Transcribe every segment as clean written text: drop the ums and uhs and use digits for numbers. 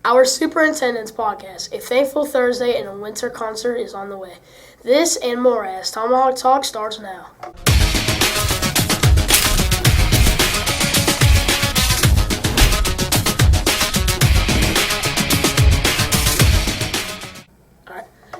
Our Superintendent's Podcast, a Thankful Thursday and a winter concert is on the way. This and more as Tomahawk Talk starts now.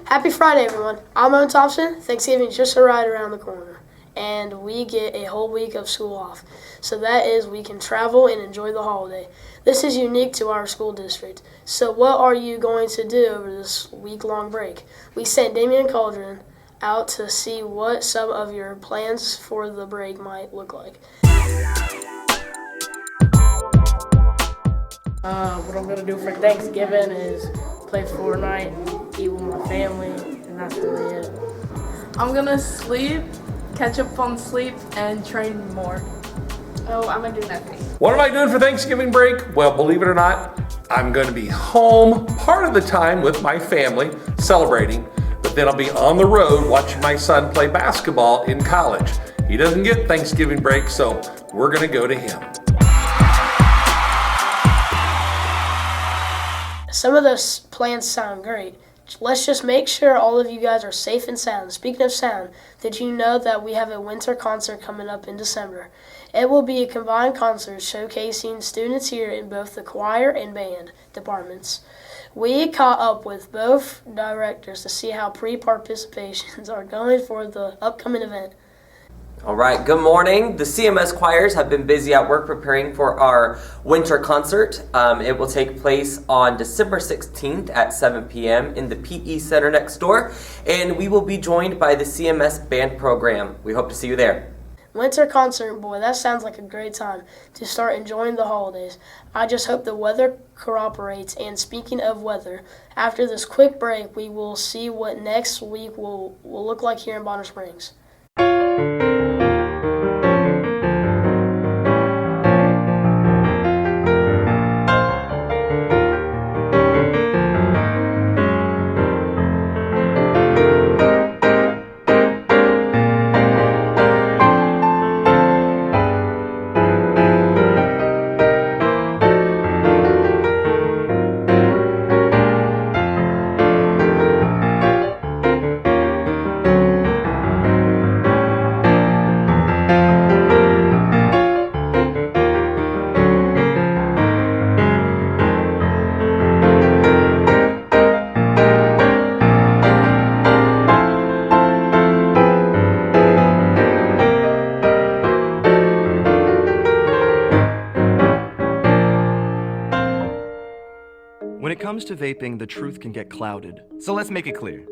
Happy Friday, everyone. I'm Owen Thompson. Thanksgiving's just right around the corner, and we get a whole week of school off. So that is, we can travel and enjoy the holiday. This is unique to our school district. So what are you going to do over this week-long break? We sent Damian Cauldron out to see what some of your plans for the break might look like. What I'm going to do for Thanksgiving is play Fortnite, eat with my family, and that's really it. I'm going to sleep, catch up on sleep, and train more. Oh, I'm going to do nothing. What am I doing for Thanksgiving break? Well, believe it or not, I'm going to be home part of the time with my family celebrating, but then I'll be on the road watching my son play basketball in college. He doesn't get Thanksgiving break, so we're going to go to him. Some of those plans sound great. Let's just make sure all of you guys are safe and sound. Speaking of sound, did you know that we have a winter concert coming up in December? It will be a combined concert showcasing students here in both the choir and band departments. We caught up with both directors to see how pre-participations are going for the upcoming event. All right, good morning. The CMS choirs have been busy at work preparing for our winter concert. It will take place on December 16th at 7 p.m. in the PE Center next door, and we will be joined by the CMS band program. We hope to see you there. Winter concert, boy, that sounds like a great time to start enjoying the holidays. I just hope the weather cooperates. And speaking of weather, after this quick break, we will see what next week will look like here in Bonner Springs. When it comes to vaping, the truth can get clouded. So let's make it clear.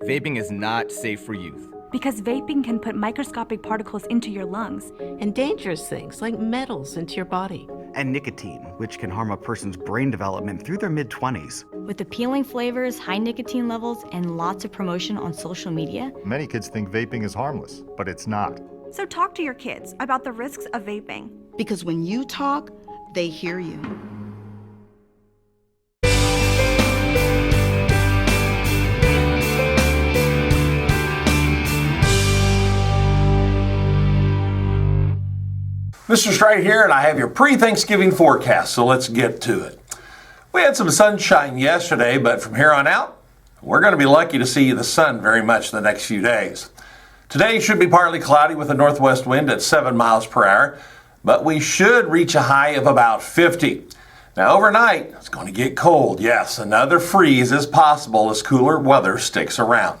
Vaping is not safe for youth. Because vaping can put microscopic particles into your lungs. And dangerous things like metals into your body. And nicotine, which can harm a person's brain development through their mid-20s. With appealing flavors, high nicotine levels, and lots of promotion on social media. Many kids think vaping is harmless, but it's not. So talk to your kids about the risks of vaping. Because when you talk, they hear you. Mr. Stride here, and I have your pre-Thanksgiving forecast, so let's get to it. We had some sunshine yesterday, but from here on out, we're going to be lucky to see the sun very much the next few days. Today should be partly cloudy with a northwest wind at 7 miles per hour, but we should reach a high of about 50. Now overnight, it's going to get cold. Yes, another freeze is possible as cooler weather sticks around.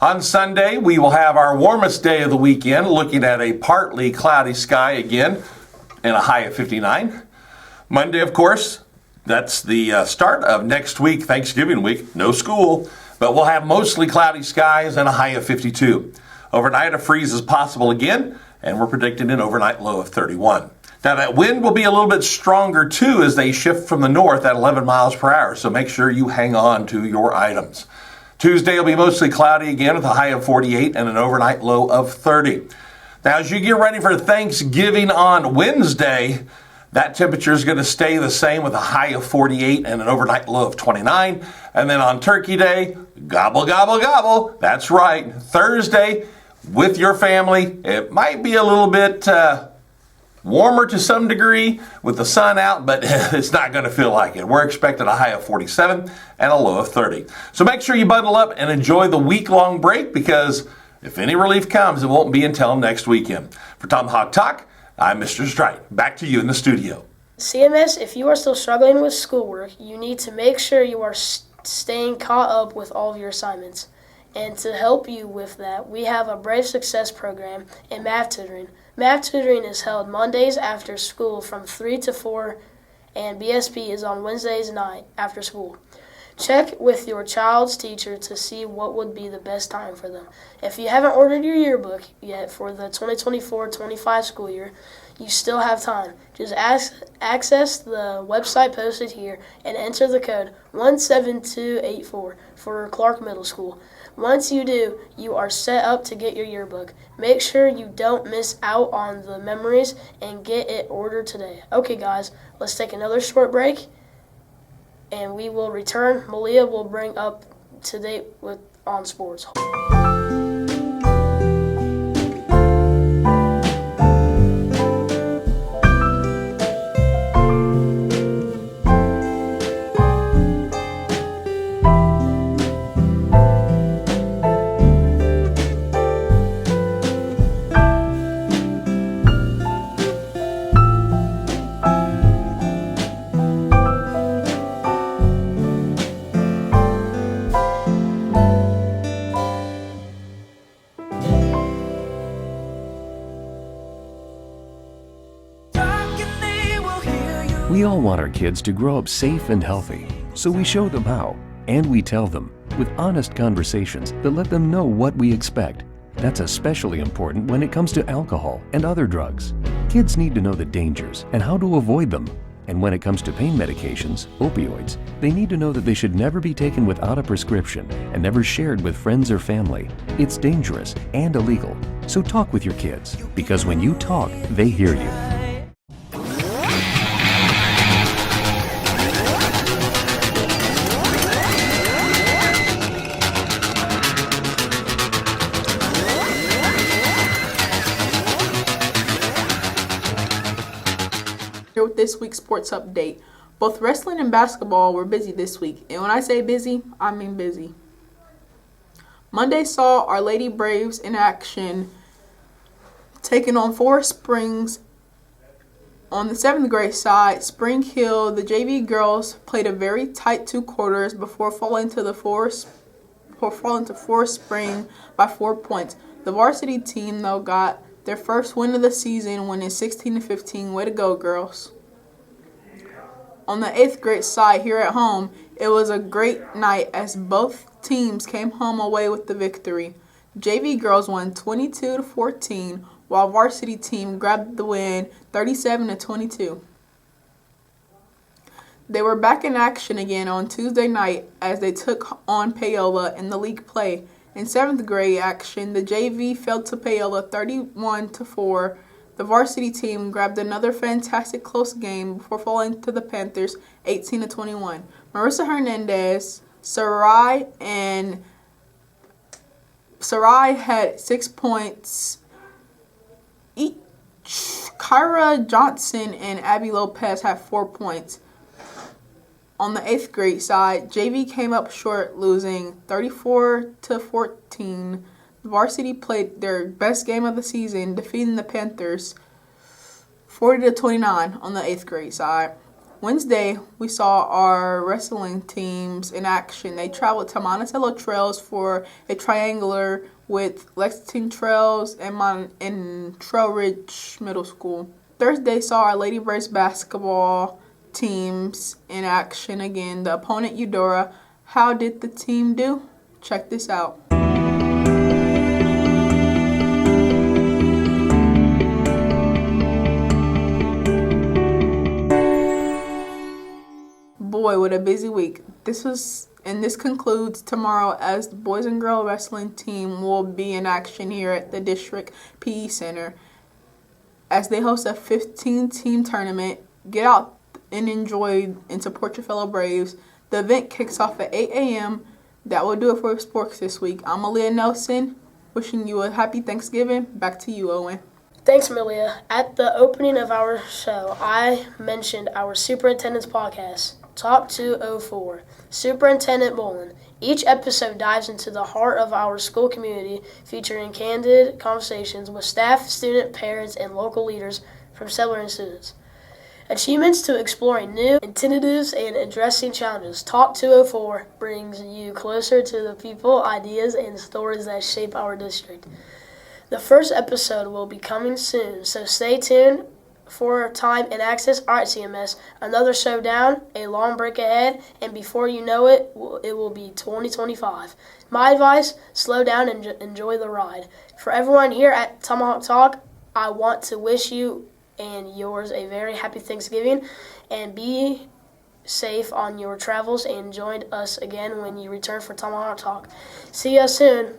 On Sunday, we will have our warmest day of the weekend, looking at a partly cloudy sky again and a high of 59. Monday, of course, that's the start of next week, Thanksgiving week, no school, but we'll have mostly cloudy skies and a high of 52. Overnight, a freeze is possible again, and we're predicting an overnight low of 31. Now, that wind will be a little bit stronger, too, as they shift from the north at 11 miles per hour, so make sure you hang on to your items. Tuesday will be mostly cloudy again with a high of 48 and an overnight low of 30. Now, as you get ready for Thanksgiving on Wednesday, that temperature is going to stay the same with a high of 48 and an overnight low of 29. And then on Turkey Day, gobble, gobble, gobble. That's right. Thursday with your family, it might be a little bit Warmer to some degree with the sun out, but it's not going to feel like it. We're expecting a high of 47 and a low of 30. So make sure you bundle up and enjoy the week-long break, because if any relief comes, it won't be until next weekend. For Tomahawk Talk, I'm Mr. Strite. Back to you in the studio. CMS, if you are still struggling with schoolwork, you need to make sure you are staying caught up with all of your assignments. And to help you with that, we have a Brave Success program in math tutoring. Math tutoring is held Mondays after school from 3 to 4, and BSP is on Wednesdays night after school. Check with your child's teacher to see what would be the best time for them. If you haven't ordered your yearbook yet for the 2024-25 school year, you still have time. Just access the website posted here and enter the code 17284 for Clark Middle School. Once you do, you are set up to get your yearbook. Make sure you don't miss out on the memories and get it ordered today. Okay, guys, let's take another short break, and we will return. Malia will bring up to date on sports. We all want our kids to grow up safe and healthy, so we show them how, and we tell them with honest conversations that let them know what we expect. That's especially important when it comes to alcohol and other drugs. Kids need to know the dangers and how to avoid them. And when it comes to pain medications, opioids, they need to know that they should never be taken without a prescription and never shared with friends or family. It's dangerous and illegal. So talk with your kids, because when you talk, they hear you. Here with this week's sports update. Both wrestling and basketball were busy this week, and when I say busy, I mean busy. Monday saw our Lady Braves in action, taking on Forest Springs. On the 7th grade side, Spring Hill, the JV girls played a very tight 2 quarters before falling to Forest Spring by 4 points. The varsity team, though, got their first win of the season, winning 16-15. Way to go, girls. On the 8th grade side here at home, it was a great night as both teams came home away with the victory. JV girls won 22-14, while varsity team grabbed the win 37-22. They were back in action again on Tuesday night as they took on Paola in the league play. In 7th grade action, the JV fell to Paola 31-4. The varsity team grabbed another fantastic close game before falling to the Panthers 18-21. Marissa Hernandez, Sarai had 6 points each. Kyra Johnson and Abby Lopez had 4 points. On the 8th grade side, JV came up short, losing 34-14. The varsity played their best game of the season, defeating the Panthers 40-29 on the 8th grade side. Wednesday, we saw our wrestling teams in action. They traveled to Monticello Trails for a triangular with Lexington Trails and Trail Ridge Middle School. Thursday saw our Lady Braves basketball teams in action again. The opponent, Eudora. How did the team do? Check this out. Boy, what a busy week. This concludes tomorrow, as the boys and girls wrestling team will be in action here at the District PE Center as they host a 15-team tournament. Get out and enjoy and support your fellow Braves. The event kicks off at 8 a.m. That will do it for sports this week. I'm Aaliyah Nelson, wishing you a happy Thanksgiving. Back to you, Owen. Thanks, Amelia. At the opening of our show, I mentioned our Superintendent's Podcast, Talk 204, Superintendent Bolin. Each episode dives into the heart of our school community, featuring candid conversations with staff, student, parents, and local leaders from several students. Achievements to exploring new initiatives and addressing challenges. Talk 204 brings you closer to the people, ideas, and stories that shape our district. The first episode will be coming soon, so stay tuned for time and access. All right, CMS, another showdown, a long break ahead, and before you know it, it will be 2025. My advice, slow down and enjoy the ride. For everyone here at Tomahawk Talk, I want to wish you and yours a very happy Thanksgiving, and be safe on your travels, and join us again when you return for Tomahawk Talk. See you soon.